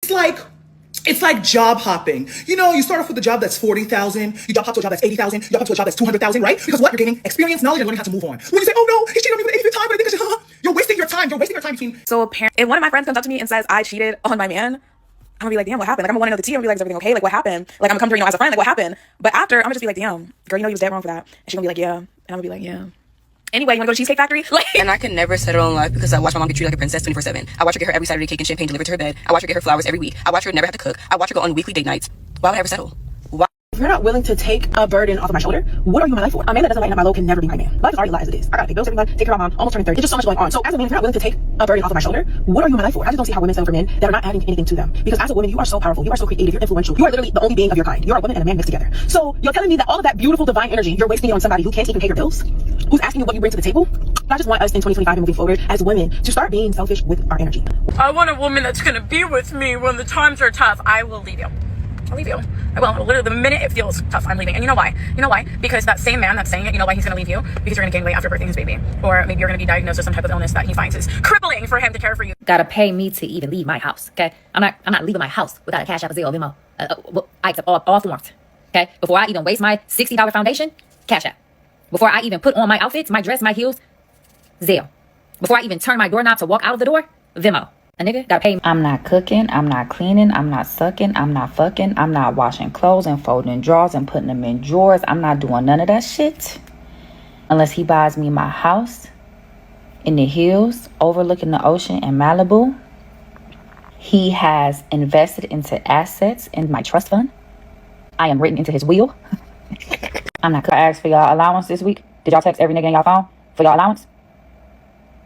like it's like job hopping. You know, you start off with a job that's 40,000, you job hop to a job that's 80,000, you job hop to a job that's 200,000, right? Because what? You're gaining experience, knowledge, and learning how to move on. When you say, oh no, he's cheating on me with the 85th time, but I think I should, you're wasting your time. You're wasting your time between. So apparently, if one of my friends comes up to me and says I cheated on my man, I'm gonna be like, damn, what happened? Like, I'm gonna want to know the tea. I'm gonna be like, is everything okay? Like, what happened? Like, I'm gonna come to her, as a friend, like, what happened? But after, I'm gonna just be like, damn, girl, you was dead wrong for that. And she's gonna be like, yeah. And I'm gonna be like, yeah. Anyway, you wanna go to Cheesecake Factory? Like, and I can never settle in life because I watch my mom get treated like a princess 24/7. I watch her get her every Saturday cake and champagne delivered to her bed. I watch her get her flowers every week. I watch her never have to cook. I watch her go on weekly date nights. Why would I ever settle? Why? If you're not willing to take a burden off of my shoulder, what are you in my life for? A man that doesn't lighten up my load can never be my man. Life is already a lot as it is. I gotta pay bills every month, take care of my mom, almost turning 30. It's just so much going on. So as a man, if you're not willing to take a burden off of my shoulder, what are you in my life for? I just don't see how women settle for men that are not adding anything to them. Because as a woman, you are so powerful, you are so creative, you're influential, you are literally the only being of your kind. You are a woman and a man mixed together. So you're telling me that all of that beautiful divine energy, you're wasting it on somebody who can't even pay your bills? Who's asking you what you bring to the table? I just want us in 2025 and moving forward as women to start being selfish with our energy. I want a woman that's gonna be with me when the times are tough. I will leave you. I'll leave you. I will. Literally, the minute it feels tough, I'm leaving. And you know why? You know why? Because that same man that's saying it, you know why he's going to leave you? Because you're going to gain weight after birthing his baby. Or maybe you're going to be diagnosed with some type of illness that he finds is crippling for him to care for you. Gotta pay me to even leave my house, okay? I'm not leaving my house without a Cash App, a Zelle, Venmo. I accept all forms, okay? Before I even waste my $60 foundation, Cash App. Before I even put on my outfits, my dress, my heels, Zelle. Before I even turn my doorknob to walk out of the door, Venmo. A nigga gotta pay me. I'm not cooking, I'm not cleaning, I'm not sucking, I'm not fucking, I'm not washing clothes and folding drawers and putting them in drawers. I'm not doing none of that shit unless he buys me my house in the hills overlooking the ocean in Malibu. He has invested into assets in my trust fund. I am written into his will. I'm not gonna ask for y'all allowance this week. Did y'all text every nigga in y'all phone for y'all allowance?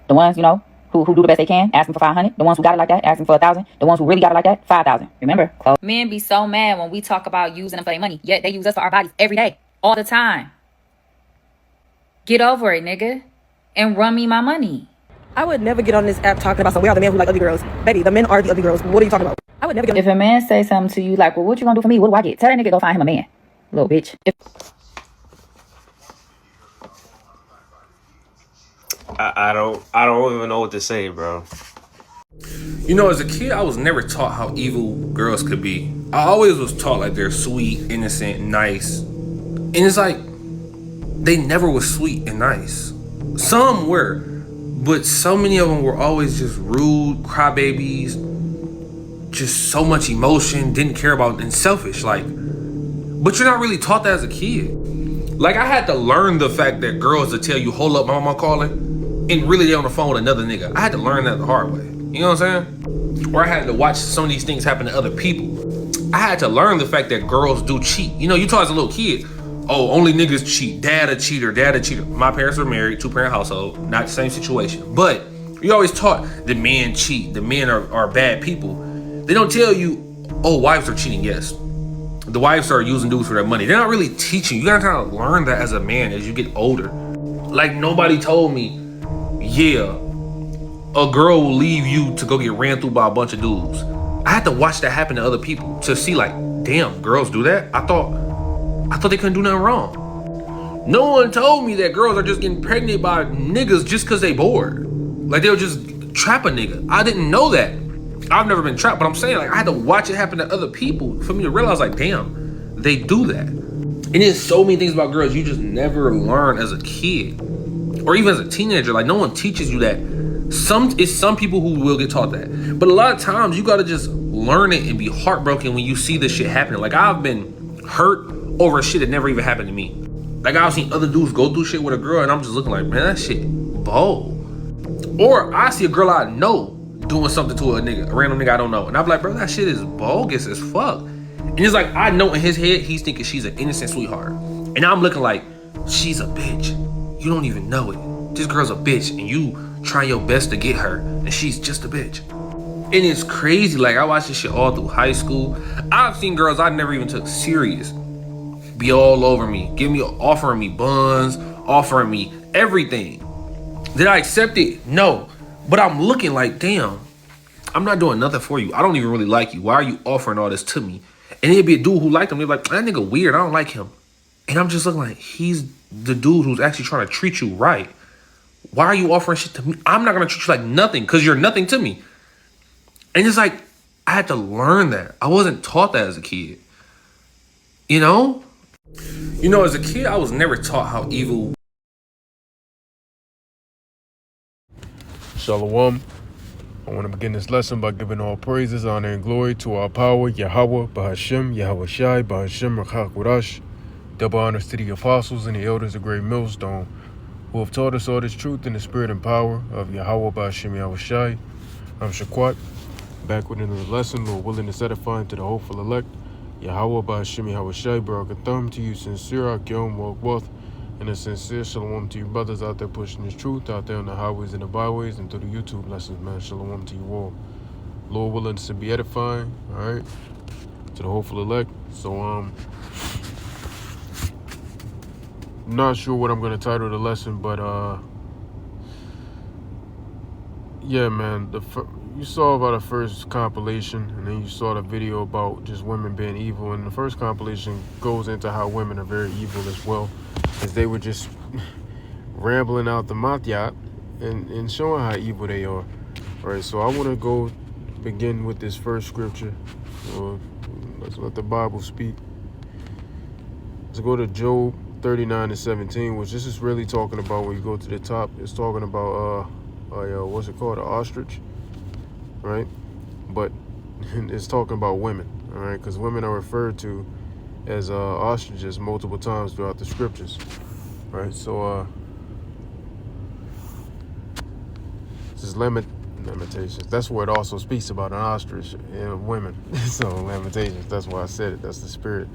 The ones, you know, who do the best they can, asking for 500. The ones who got it like that, asking for 1,000. The ones who really got it like that, 5,000. Remember, close. Men be so mad when we talk about using them for their money, yet they use us for our bodies every day, all the time. Get over it, nigga, and run me my money. I would never get on this app talking about we are the men who like ugly girls. Baby, the men are the ugly girls. What are you talking about? I would never get on. If a man say something to you like, well, what you gonna do for me? What do I get? Tell that nigga go find him a man. Little bitch. I don't even know what to say, bro. You know, as a kid, I was never taught how evil girls could be. I always was taught like they're sweet, innocent, nice. And it's like, they never was sweet and nice. Some were, but so many of them were always just rude, crybabies, just so much emotion, didn't care about, and selfish. Like, but you're not really taught that as a kid. Like, I had to learn the fact that girls will tell you, hold up, mama calling, and really they're on the phone with another nigga. I had to learn that the hard way. You know what I'm saying? Or I had to watch some of these things happen to other people. I had to learn the fact that girls do cheat. You know, you taught as a little kid, oh, only niggas cheat. Dad a cheater, dad a cheater. My parents were married, 2-parent household, not the same situation. But you always taught the men cheat, the men are bad people. They don't tell you, oh, wives are cheating, yes. The wives are using dudes for their money. They're not really teaching you. You gotta kind of learn that as a man as you get older. Like, nobody told me, yeah, a girl will leave you to go get ran through by a bunch of dudes. I had to watch that happen to other people to see, like, damn, girls do that? I thought they couldn't do nothing wrong. No one told me that girls are just getting pregnant by niggas just because they bored. Like, they'll just trap a nigga. I didn't know that. I've never been trapped, but I'm saying, like, I had to watch it happen to other people for me to realize, like, damn, they do that. And there's so many things about girls you just never learn as a kid. Or even as a teenager. Like, no one teaches you that. It's some people who will get taught that. But a lot of times, you gotta just learn it and be heartbroken when you see this shit happening. Like, I've been hurt over shit that never even happened to me. Like, I've seen other dudes go through shit with a girl, and I'm just looking like, man, that shit bold. Or I see a girl I know doing something to a nigga, a random nigga I don't know. And I'm like, bro, that shit is bogus as fuck. And it's like, I know in his head, he's thinking she's an innocent sweetheart. And I'm looking like, she's a bitch. You don't even know it. This girl's a bitch, and you try your best to get her, and she's just a bitch. And it's crazy. Like, I watched this shit all through high school. I've seen girls I never even took serious be all over me, offering me buns, offering me everything. Did I accept it? No. But I'm looking like, damn, I'm not doing nothing for you. I don't even really like you. Why are you offering all this to me? And it'd be a dude who liked him. They're like, that nigga weird. I don't like him. And I'm just looking like, he's the dude who's actually trying to treat you right. Why are you offering shit to me? I'm not going to treat you like nothing because you're nothing to me. And it's like, I had to learn that. I wasn't taught that as a kid. You know? You know, as a kid, I was never taught how evil. Shalom. I want to begin this lesson by giving all praises, honor, and glory to our power, Yahweh, Bahashem, Yahweh Shai, Bahashem, Rakhakwadash. Double honors to the apostles and the elders of Great Millstone, who have taught us all this truth in the spirit and power of Yahweh, Bahashem, Yahweh Shai. I'm Shaquat, back with another lesson, Lord willing to edifying to the hopeful elect. Yahweh, Bahashem, Yahweh Shai, Barakatham to you, sincere, Akyom, Walkwath, and a sincere shalom to you brothers out there pushing this truth out there on the highways and the byways and through the YouTube lessons, man. Shalom to you all. Lord willing to be edifying, all right, to the hopeful elect. So, I'm not sure what I'm going to title the lesson, but, yeah, man, you saw about the first compilation, and then you saw the video about just women being evil, and the first compilation goes into how women are very evil as well, as they were just rambling out the matyat and showing how evil they are. All right, so I want to go begin with this first scripture. Let's let the Bible speak. Let's go to Job 39:17, which this is really talking about, when you go to the top, it's talking about, what's it called, an ostrich, right? But it's talking about women, all right, because women are referred to as ostriches multiple times throughout the scriptures, right? So this is Lamentations. That's where it also speaks about an ostrich and women. So Lamentations, that's why I said it. That's the spirit.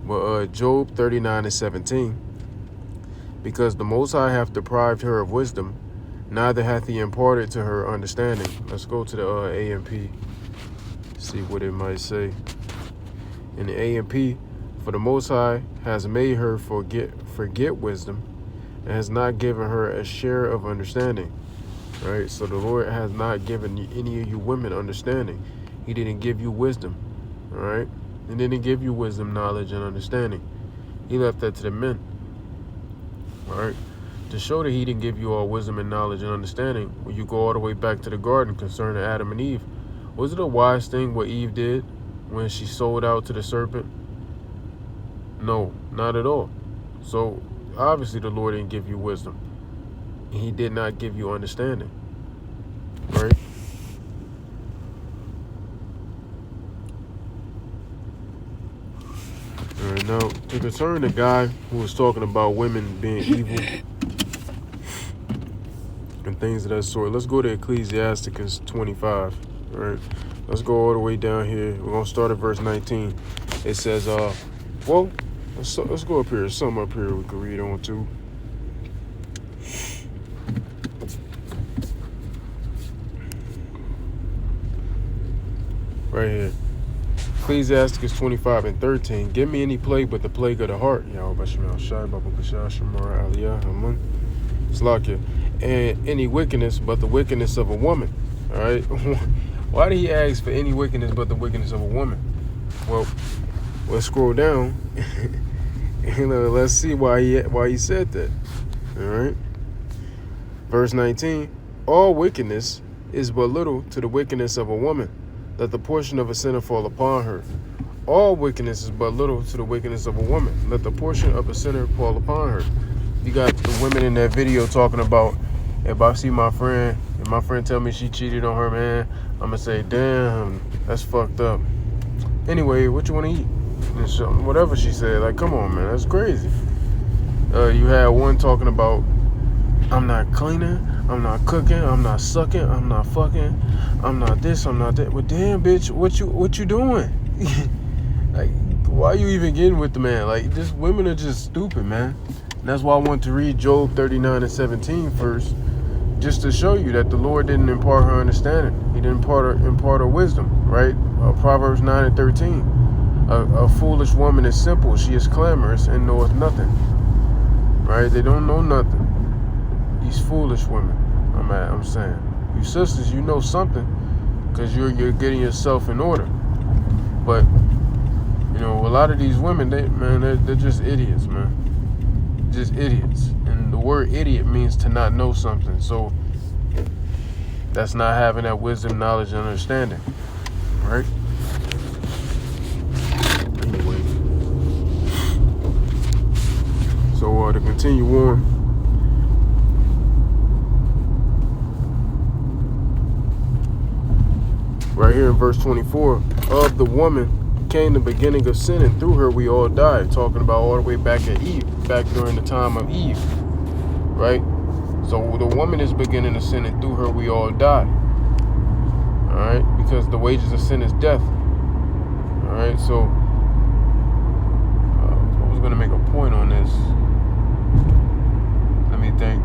But Job 39:17, because the Most High hath deprived her of wisdom, neither hath he imparted to her understanding. Let's go to the AMP, see what it might say. In the AMP, for the Most High has made her forget wisdom, and has not given her a share of understanding. Right? So the Lord has not given any of you women understanding. He didn't give you wisdom. All right? He didn't give you wisdom, knowledge, and understanding. He left that to the men. All right? To show that he didn't give you all wisdom and knowledge and understanding, when you go all the way back to the garden concerning Adam and Eve, was it a wise thing what Eve did when she sold out to the serpent? No, not at all. So obviously the Lord didn't give you wisdom. He did not give you understanding, right? All right, now to concern the guy who was talking about women being evil and things of that sort, let's go to Ecclesiasticus 25, all right? Let's go all the way down here. We're going to start at verse 19. It says, well, let's go up here. There's something up here we can read on to. Right here. Ecclesiasticus 25:13. Give me any plague but the plague of the heart. And any wickedness but the wickedness of a woman. All right. Why did he ask for any wickedness but the wickedness of a woman? Well, let's scroll down. Let's see why he said that. All right. Verse 19. All wickedness is but little to the wickedness of a woman, that the portion of a sinner fall upon her. All wickedness is but little to the wickedness of a woman, let the portion of a sinner fall upon her. You got the women in that video talking about, if I see my friend, if my friend tell me she cheated on her man, I'm gonna say, damn, that's fucked up. Anyway, what you want to eat? And whatever she said, like, come on, man, that's crazy. You had one talking about, I'm not cleaning, I'm not cooking, I'm not sucking, I'm not fucking, I'm not this, I'm not that. Well, damn, bitch, what you doing? Like, why are you even getting with the man? Like, just women are just stupid, man. And that's why I want to read Job 39:17 first, just to show you that the Lord didn't impart her understanding. He didn't impart her wisdom, right? Proverbs 9:13. A foolish woman is simple, she is clamorous and knoweth nothing. Right? They don't know nothing. These foolish women, I'm saying. You sisters, you know something, because you're getting yourself in order. But, you know, a lot of these women, they're just idiots, man. Just idiots. And the word idiot means to not know something. So that's not having that wisdom, knowledge, and understanding. right? Anyway, so to continue on, right here in verse 24, of the woman came the beginning of sin, and through her we all died. Talking about all the way back at Eve, back during the time of Eve, right? So the woman is beginning to sin, and through her we all die. All right, because the wages of sin is death. All right, so I was gonna make a point on this. Let me think.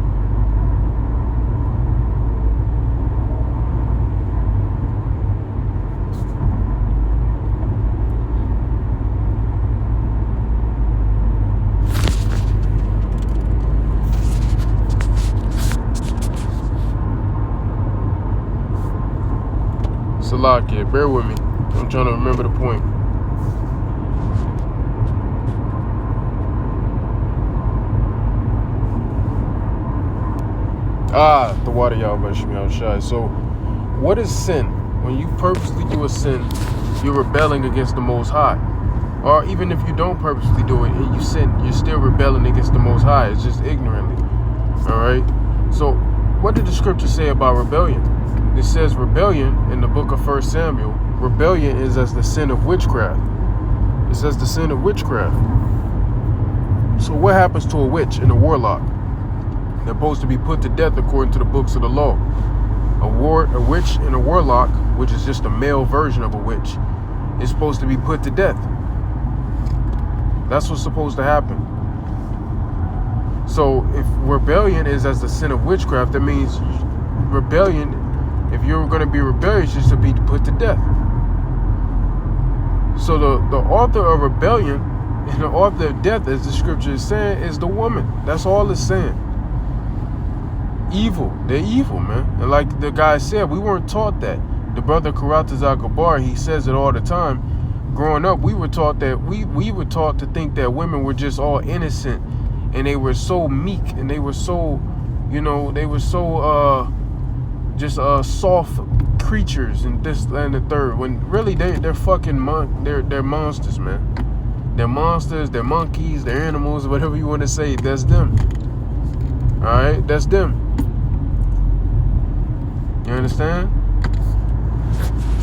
Salakia, bear with me. I'm trying to remember the point. The water y'all but me outside. So, what is sin? When you purposely do a sin, you're rebelling against the Most High. Or even if you don't purposely do it and you sin, you're still rebelling against the Most High. It's just ignorantly. All right. So, what did the scripture say about rebellion? It says rebellion in the book of 1 Samuel. Rebellion is as the sin of witchcraft. It says the sin of witchcraft. So what happens to a witch and a warlock? They're supposed to be put to death according to the books of the law. A witch and a warlock, which is just a male version of a witch, is supposed to be put to death. That's what's supposed to happen. So if rebellion is as the sin of witchcraft, that means rebellion, if you're going to be rebellious, is to be put to death. So the author of rebellion and the author of death, as the scripture is saying, is the woman. That's all it's saying. Evil. They're evil, man. And like the guy said, we weren't taught that. The brother Karatazar Gabar, he says it all the time. Growing up, we were taught that we were taught to think that women were just all innocent, and they were so meek, and they were so, they were so just soft creatures and this and the third, when really they're fucking they're monsters, man. They're monsters, they're monkeys, they're animals, whatever you want to say. That's them. All right, that's them. You understand?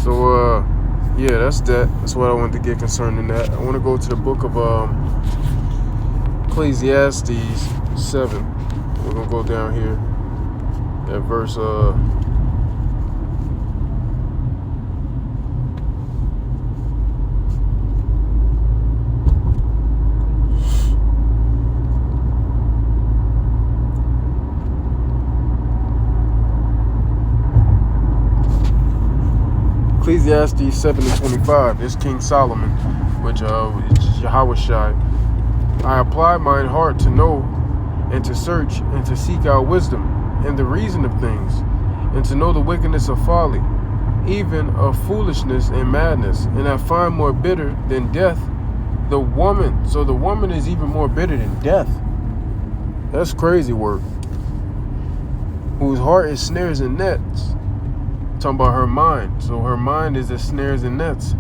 So yeah, that's what I wanted to get concerned in that. I want to go to the book of Ecclesiastes 7. We're gonna go down here at verse Ecclesiastes 7:25. This King Solomon, which is Yahushai. I apply mine heart to know and to search and to seek out wisdom and the reason of things, and to know the wickedness of folly, even of foolishness and madness. And I find more bitter than death the woman. So the woman is even more bitter than death. That's crazy work. Whose heart is snares and nets. Talking about her mind. So her mind is as snares and nets.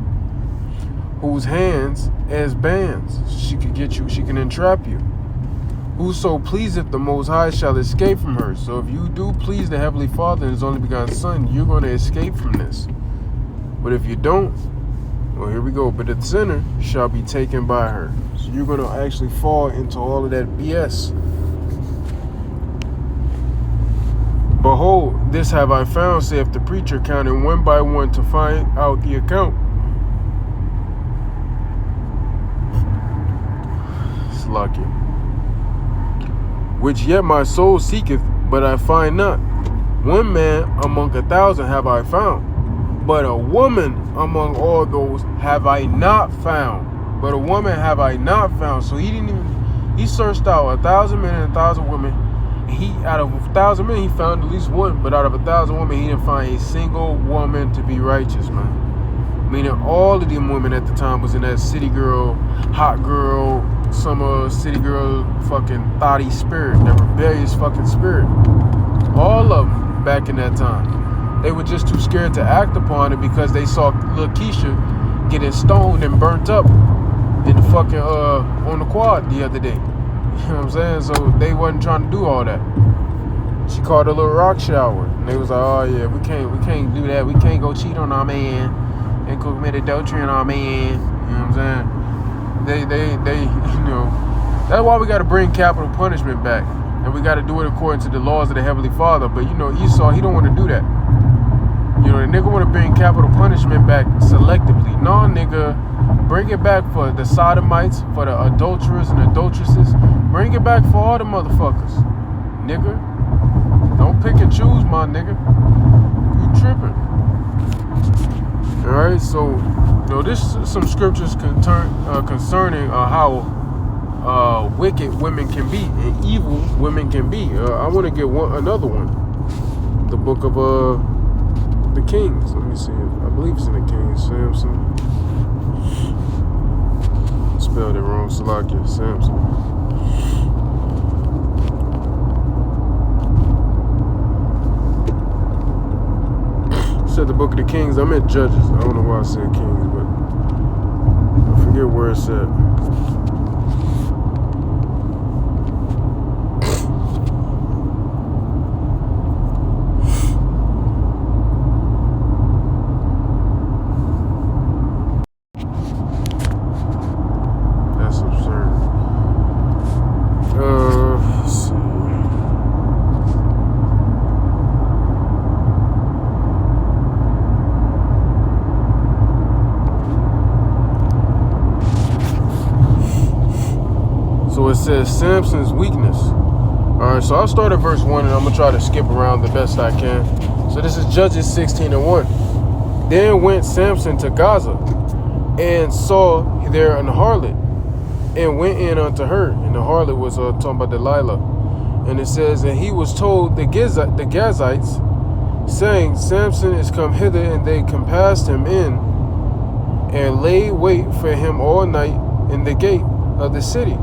Whose hands as bands. She could get you. She can entrap you. Whoso pleaseth the Most High shall escape from her. So if you do please the Heavenly Father and His only begotten Son, you're going to escape from this. But if you don't, well, here we go. But the sinner shall be taken by her. So you're going to actually fall into all of that BS. Behold, this have I found, saith the preacher, counting one by one to find out the account. Slack it. Which yet my soul seeketh, but I find not. One man among 1,000 have I found, but a woman among all those have I not found. But a woman have I not found. So he searched out 1,000 men and 1,000 women. Out of 1,000 men, he found at least one, but out of 1,000 women, he didn't find a single woman to be righteous, man. Meaning all of them women at the time was in that city girl, hot girl, summer city girl fucking thotty spirit, that rebellious fucking spirit. All of them back in that time. They were just too scared to act upon it because they saw little Keisha getting stoned and burnt up in the fucking on the quad the other day. You know what I'm saying? So they wasn't trying to do all that. She called a little rock shower, and they was like, "Oh yeah, we can't do that. We can't go cheat on our man and commit adultery on our man." You know what I'm saying? They you know, that's why we got to bring capital punishment back, and we got to do it according to the laws of the Heavenly Father. But you know, Esau, he don't want to do that. You know, the nigga want to bring capital punishment back selectively. No, nigga, bring it back for the sodomites, for the adulterers and adulteresses. Bring it back for all the motherfuckers, nigga. Don't pick and choose, my nigga. You tripping. Alright, so, you know, this is some scriptures concerning how wicked women can be and evil women can be. I want to get another one. The book of the Kings. Let me see. I believe it's in the Kings. Samson. Spelled it wrong. Salakia. Samson. Said the book of the Kings. I meant Judges. I don't know why I said Kings, but I forget where it's at. That's absurd. Let's see. So it says Samson's weakness. Alright, so I'll start at verse 1 and I'm going to try to skip around the best I can. So this is Judges 16:1. Then went Samson to Gaza and saw there an harlot and went in unto her. And the harlot was talking about Delilah. And it says, and he was told the Gazites, saying, Samson is come hither, and they compassed him in and laid wait for him all night in the gate of the city.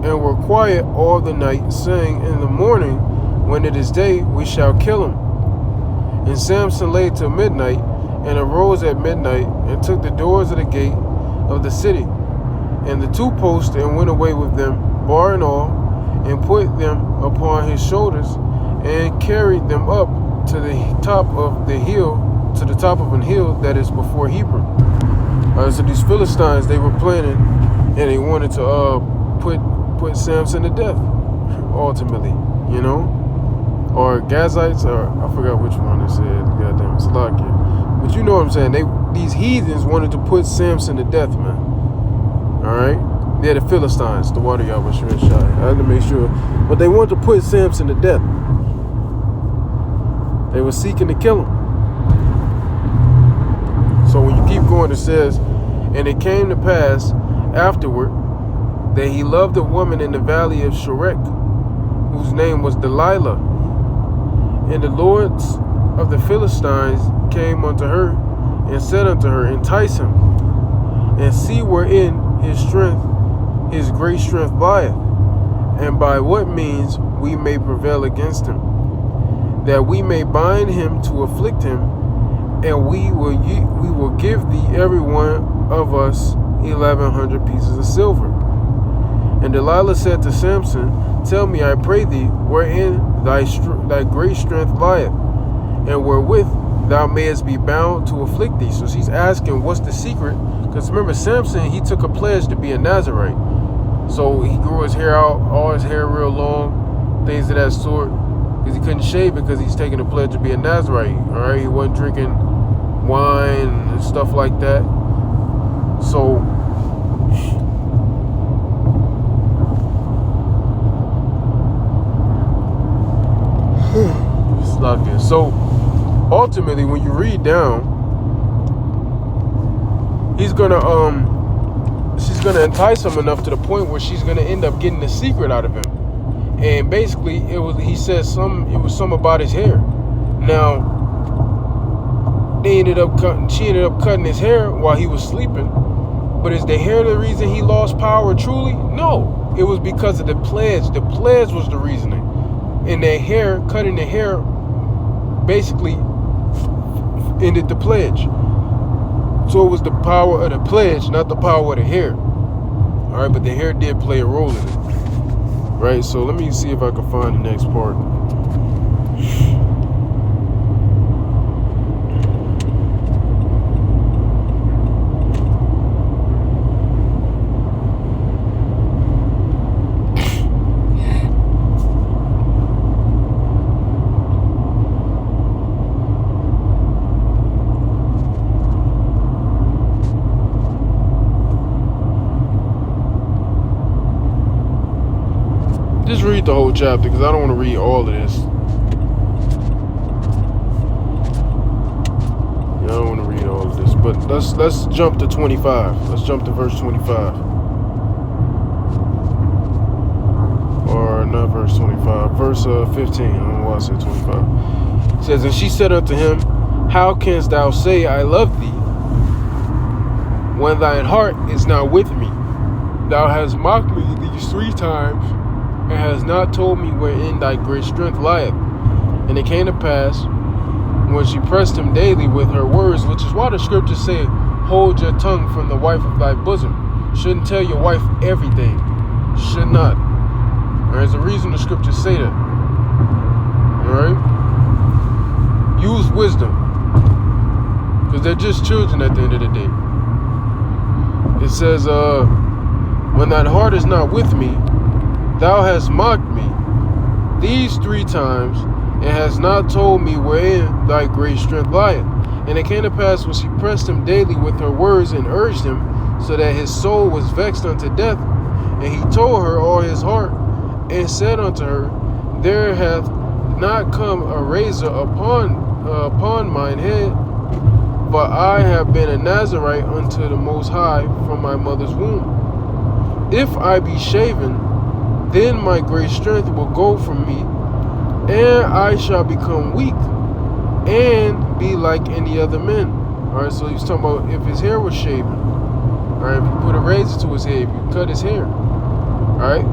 And were quiet all the night, saying, in the morning, when it is day, we shall kill him. And Samson lay till midnight, and arose at midnight, and took the doors of the gate of the city, and the two posts, and went away with them, bar and all, and put them upon his shoulders, and carried them up to the top of the hill, to the top of an hill that is before Hebron. So these Philistines, they were planning, and they wanted to put Samson to death, ultimately, you know, or Gazites, or I forgot which one it said. Goddamn, it's Salakia. But you know what I'm saying? These heathens wanted to put Samson to death, man. All right, they're the Philistines, the water Yahweh Shai. I had to make sure, but they wanted to put Samson to death. They were seeking to kill him. So when you keep going, it says, and it came to pass afterward that he loved a woman in the valley of Sherek, whose name was Delilah. And the lords of the Philistines came unto her, and said unto her, entice him, and see wherein his strength, his great strength lieth, and by what means we may prevail against him, that we may bind him to afflict him, and we will give thee every one of us 1,100 pieces of silver. And Delilah said to Samson, tell me, I pray thee, wherein thy great strength lieth, and wherewith thou mayest be bound to afflict thee. So she's asking, what's the secret? Because remember, Samson, he took a pledge to be a Nazarite. So he grew his hair out, all his hair real long, things of that sort, because he couldn't shave it because he's taking a pledge to be a Nazarite. All right, he wasn't drinking wine and stuff like that. So it's like this. So ultimately, when you read down, she's gonna entice him enough to the point where she's gonna end up getting the secret out of him. And basically, it was some about his hair. Now, she ended up cutting his hair while he was sleeping. But is the hair the reason he lost power truly? No. It was because of the pledge. The pledge was the reasoning. And that hair, cutting the hair, basically ended the pledge. So it was the power of the pledge, not the power of the hair. All right, but the hair did play a role in it. Right, so let me see if I can find the next part. Just read the whole chapter because I don't want to read all of this. Yeah, I don't want to read all of this, but let's jump to 25. Let's jump to verse 25. Or not verse 25, verse 15. I don't know why I said 25. It says, and she said unto him, how canst thou say I love thee when thine heart is not with me? Thou hast mocked me these 3 times, and has not told me wherein thy great strength lieth. And it came to pass, when she pressed him daily with her words, which is why the scriptures say, hold your tongue from the wife of thy bosom. Shouldn't tell your wife everything. Should not. There's a reason the scriptures say that. Alright? Use wisdom. Because they're just children at the end of the day. It says, when thine heart is not with me, thou hast mocked me these 3 times, and hast not told me wherein thy great strength lieth. And it came to pass, when she pressed him daily with her words and urged him, so that his soul was vexed unto death, and he told her all his heart, and said unto her, there hath not come a razor upon mine head, for I have been a Nazarite unto the Most High from my mother's womb. If I be shaven, then my great strength will go from me, and I shall become weak, and be like any other men. Alright, so he's talking about if his hair was shaven. Alright, if you put a razor to his head, if you cut his hair. Alright,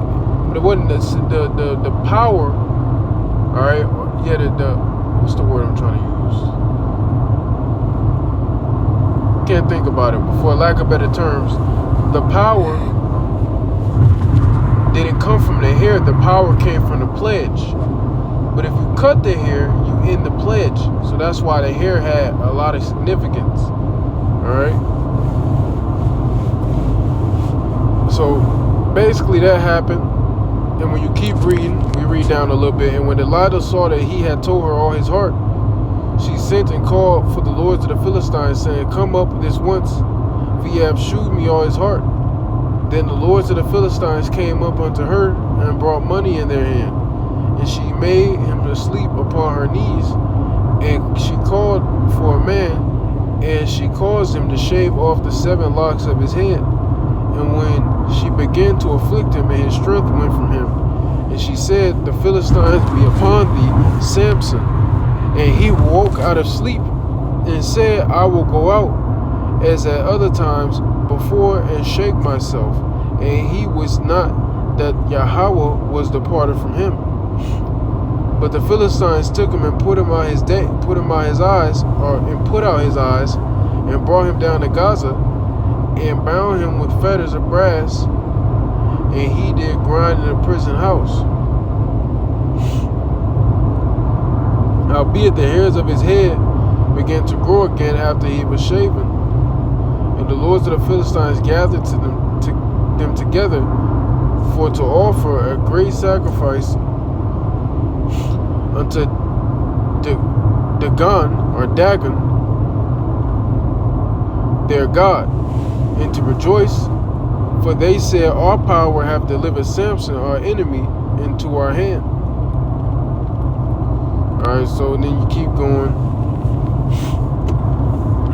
but it wasn't the power. Alright, yeah, the what's the word I'm trying to use? Can't think about it, but for lack of better terms, the power didn't come from the hair, the power came from the pledge. But if you cut the hair, you end the pledge. So that's why the hair had a lot of significance. Alright? So basically that happened. And when you keep reading, we read down a little bit. And when Delilah saw that he had told her all his heart, she sent and called for the lords of the Philistines, saying, come up this once, for ye have shewed me all his heart. Then the lords of the Philistines came up unto her, and brought money in their hand. And she made him to sleep upon her knees. And she called for a man, and she caused him to shave off the 7 locks of his head. And when she began to afflict him, and his strength went from him, and she said, the Philistines be upon thee, Samson. And he woke out of sleep, and said, I will go out, as at other times before, and shake myself. And he was not that Yahweh was departed from him. But the Philistines took him and put out his eyes, and brought him down to Gaza, and bound him with fetters of brass, and he did grind in a prison house. Howbeit the hairs of his head began to grow again after he was shaven. And the lords of the Philistines gathered them together for to offer a great sacrifice unto Dagon, their God, and to rejoice, for they said, our power hath delivered Samson, our enemy, into our hand. Alright, so then you keep going,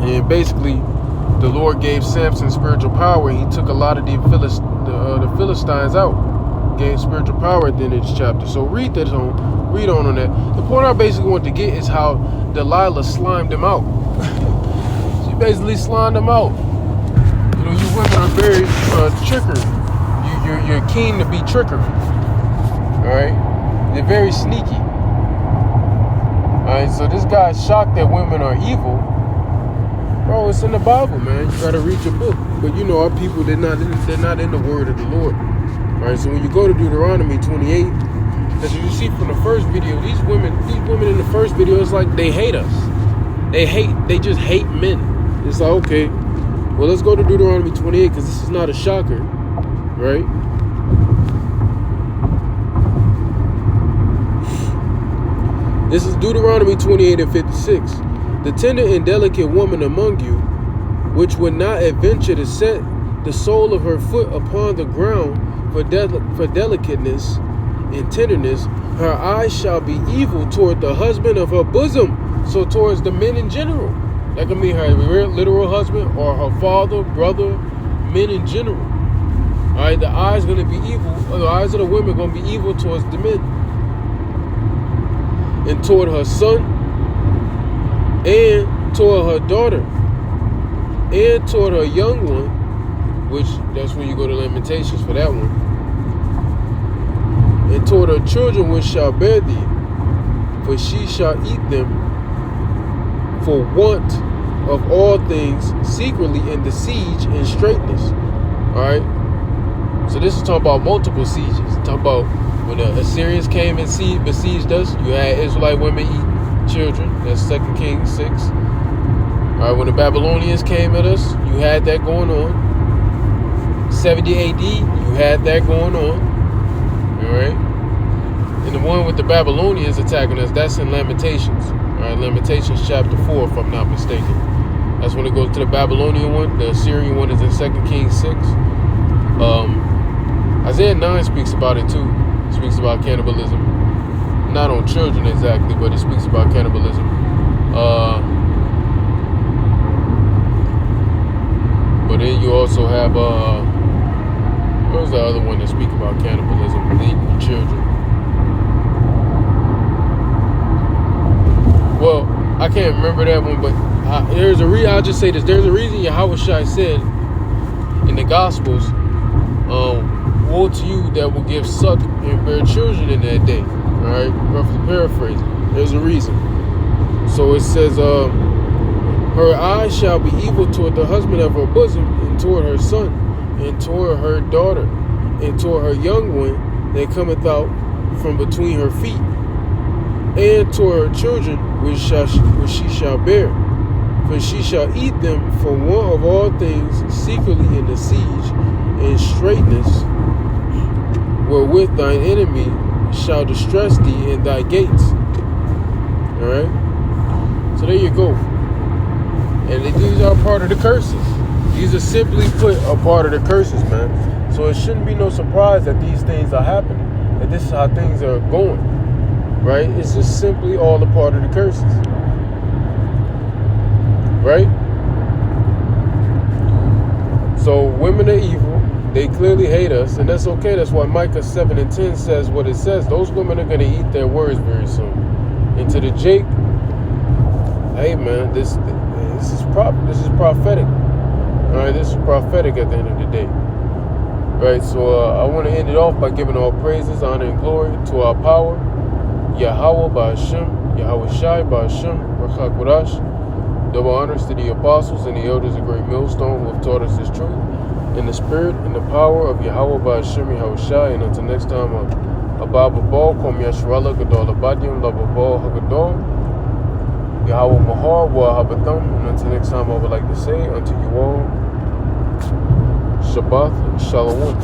and basically the Lord gave Samson spiritual power. He took a lot of the Philistines out, gave spiritual power at the end of this chapter. So read on that. The point I basically want to get is how Delilah slimed him out. She basically slimed him out. You know, you women are very trickery. You're keen to be trickery. Alright? They're very sneaky. Alright, so this guy's shocked that women are evil, Bro, it's in the Bible, man. You gotta read your book. But you know, our people, they're not in the word of the Lord. All right, so when you go to Deuteronomy 28, as you see from the first video, these women in the first video, it's like they hate us. They just hate men. It's like, okay, well, let's go to Deuteronomy 28, because this is not a shocker, right? This is Deuteronomy 28 and 56. The tender and delicate woman among you, which would not adventure to set the sole of her foot upon the ground for delicateness and tenderness, her eyes shall be evil toward the husband of her bosom. So towards the men in general. That can mean her literal husband or her father, brother, men in general. All right, the eyes going to be evil, or the eyes of the women going to be evil towards the men. And toward her son, and toward her daughter, and toward her young one, which that's when you go to Lamentations for that one. And toward her children which shall bear thee, for she shall eat them for want of all things secretly in the siege and straitness. Alright? So this is talking about multiple sieges. Talking about when the Assyrians came and besieged us, you had Israelite women eat children. That's 2 Kings 6. Alright, when the Babylonians came at us, you had that going on. 70 AD, you had that going on. Alright? And the one with the Babylonians attacking us, that's in Lamentations. Alright, Lamentations chapter 4, if I'm not mistaken. That's when it goes to the Babylonian one. The Assyrian one is in 2 Kings 6. Isaiah 9 speaks about it too. It speaks about cannibalism. Not on children exactly, but it speaks about cannibalism. But then you also have, where's the other one that speaks about cannibalism? Eating children. Well, I can't remember that one, but I'll just say this. There's a reason Yahweh Shai said in the Gospels, woe to you that will give suck and bear children in that day. Alright, roughly paraphrasing. There's a reason. So it says, her eyes shall be evil toward the husband of her bosom, and toward her son, and toward her daughter, and toward her young one that cometh out from between her feet, and toward her children which she shall bear. For she shall eat them for want of all things secretly in the siege and straitness, wherewith thine enemy shall distress thee in thy gates. Alright? So there you go. And these are part of the curses. These are simply put a part of the curses, man. So it shouldn't be no surprise that these things are happening, that this is how things are going. Right? It's just simply all a part of the curses. Right? So women are evil. They clearly hate us, and that's okay. That's why Micah 7 and 10 says what it says. Those women are going to eat their words very soon. And to the Jake, hey man, this is prophetic. All right, this is prophetic at the end of the day. Right, so I want to end it off by giving all praises, honor, and glory to our power, Yahweh Ba'Hashem, Yahweh Shai Ba'Hashem, Rachak Wadash. Double honors to the apostles and the elders of Great Millstone who have taught us this truth in the spirit and the power of Yahweh Ba'Hashem, Yahweh Shai. And until next time, Abba Ball, Kom Yashwala, Gadol Abadium, Lababal, Hagadol, Yahweh Mahar, Wa Habatham. And until next time, I would like to say unto you all, Shabbat Shalom.